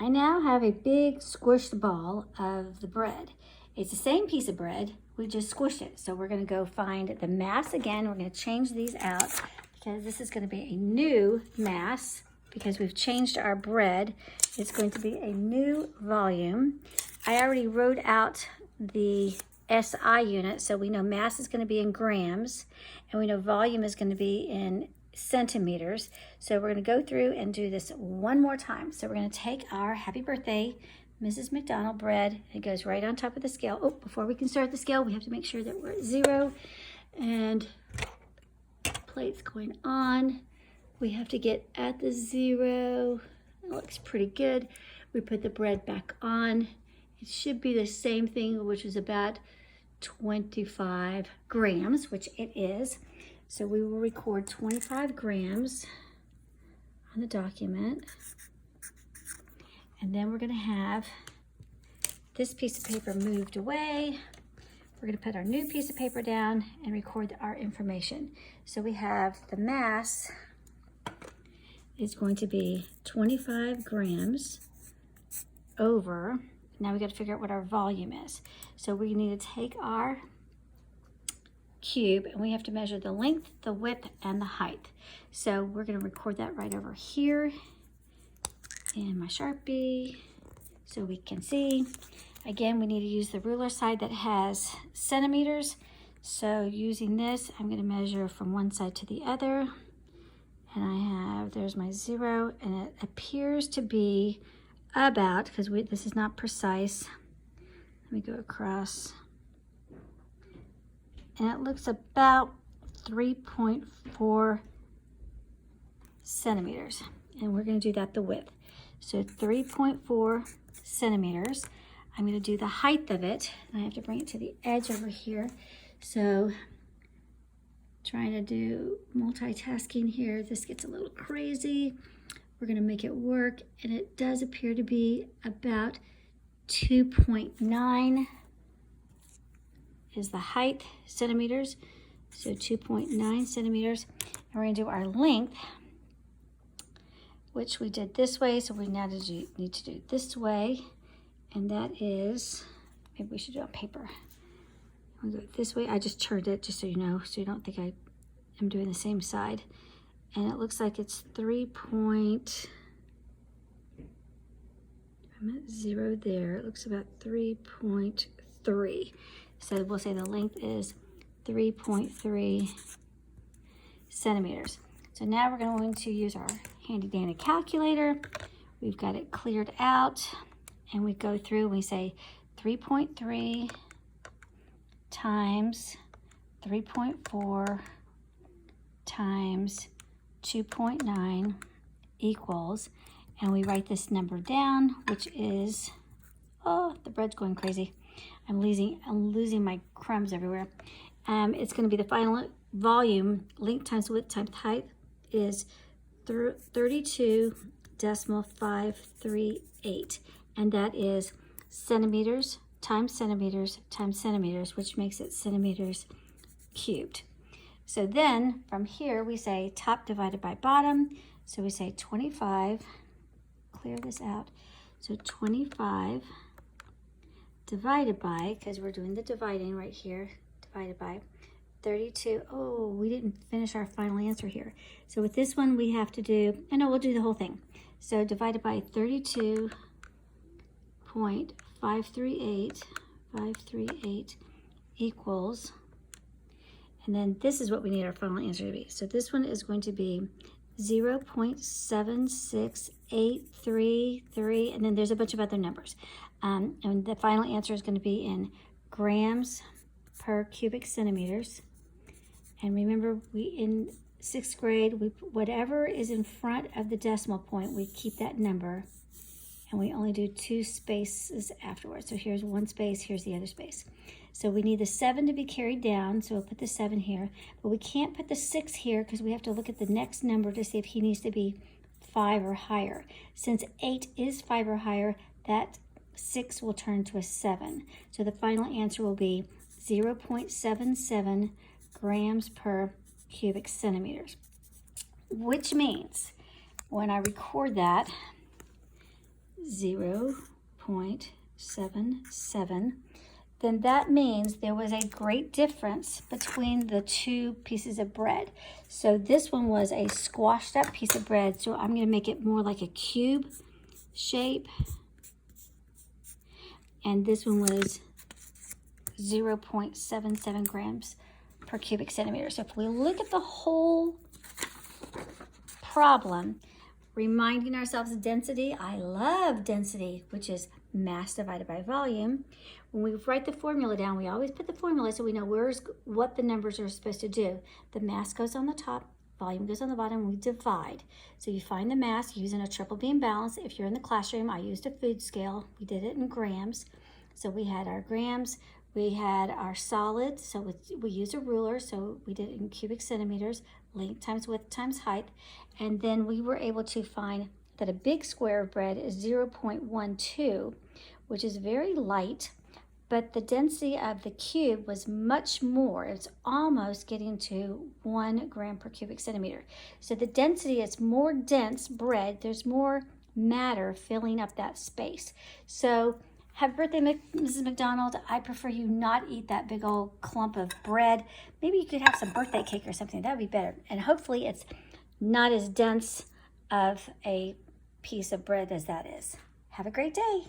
I now have a big squished ball of the bread. It's the same piece of bread, we just squished it. So we're gonna go find the mass again. We're gonna change these out because this is gonna be a new mass because we've changed our bread. It's going to be a new volume. I already wrote out the SI unit, so we know mass is gonna be in grams, and we know volume is gonna be in centimeters. So we're going to go through and do this one more time. So we're going to take our Happy Birthday Mrs. McDonald bread. It goes right on top of the scale. Oh, before we can start the scale, we have to make sure that we're at 0, and plate's going on. We have to get at the 0. It looks pretty good. We put the bread back on. It should be the same thing, which is about 25 grams, which it is. So we will record 25 grams on the document. And then we're gonna have this piece of paper moved away. We're gonna put our new piece of paper down and record our information. So we have the mass is going to be 25 grams over, now we gotta figure out what our volume is. So we need to take our cube and we have to measure the length, the width, and the height. So we're going to record that right over here in my Sharpie so we can see. Again, we need to use the ruler side that has centimeters. So using this, I'm going to measure from one side to the other. And I have, there's my 0, and it appears to be about, because this is not precise. Let me go across. And it looks about 3.4 centimeters. And we're going to do that the width. So 3.4 centimeters. I'm going to do the height of it. And I have to bring it to the edge over here. So trying to do multitasking here. This gets a little crazy. We're going to make it work. And it does appear to be about 2.9 is the height, centimeters. So 2.9 centimeters. And we're going to do our length, which we did this way. So we now need to do it this way. And that is, maybe we should do it on paper. I'll do it this way. I just turned it just so you know, so you don't think I am doing the same side. And it looks like it's 3 point, I'm at 0 there. It looks about 3.3. So we'll say the length is 3.3 centimeters. So now we're going to use our handy dandy calculator. We've got it cleared out, and we go through and we say 3.3 times 3.4 times 2.9 equals, and we write this number down, which is, oh, the bread's going crazy. I'm losing my crumbs everywhere. It's going to be the final volume, length times width times height, is 32.538. And that is centimeters times centimeters times centimeters, which makes it centimeters cubed. So then from here we say top divided by bottom. So we say 25, clear this out. So 25 divided by, because we're doing the dividing right here, divided by 32. Oh, we didn't finish our final answer here. So with this one, we have to do, oh no, we'll do the whole thing. So divided by 32.538 equals, and then this is what we need our final answer to be. So this one is going to be 0.76833, and then there's a bunch of other numbers. And the final answer is going to be in grams per cubic centimeters. And remember, in 6th grade, whatever is in front of the decimal point, we keep that number, and we only do 2 spaces afterwards. So here's 1 space, here's the other space. So we need the 7 to be carried down, so we'll put the 7 here. But we can't put the 6 here because we have to look at the next number to see if he needs to be 5 or higher. Since 8 is 5 or higher, that 6 will turn to a 7. So the final answer will be 0.77 grams per cubic centimeters, which means when I record that, 0.77, then that means there was a great difference between the two pieces of bread. So this one was a squashed up piece of bread, so I'm going to make it more like a cube shape. And this one was 0.77 grams per cubic centimeter. So if we look at the whole problem, reminding ourselves of density, I love density, which is mass divided by volume. When we write the formula down, we always put the formula so we know what the numbers are supposed to do. The mass goes on the top, volume goes on the bottom, we divide. So you find the mass using a triple beam balance. If you're in the classroom, I used a food scale. We did it in grams. So we had our grams, we had our solids, so we used a ruler, so we did it in cubic centimeters, length times width times height, and then we were able to find that a big square of bread is 0.12, which is very light, but the density of the cube was much more. It's almost getting to 1 gram per cubic centimeter. So the density is more dense bread, there's more matter filling up that space. So happy birthday, Mrs. McDonald. I prefer you not eat that big old clump of bread. Maybe you could have some birthday cake or something. That would be better. And hopefully it's not as dense of a piece of bread as that is. Have a great day.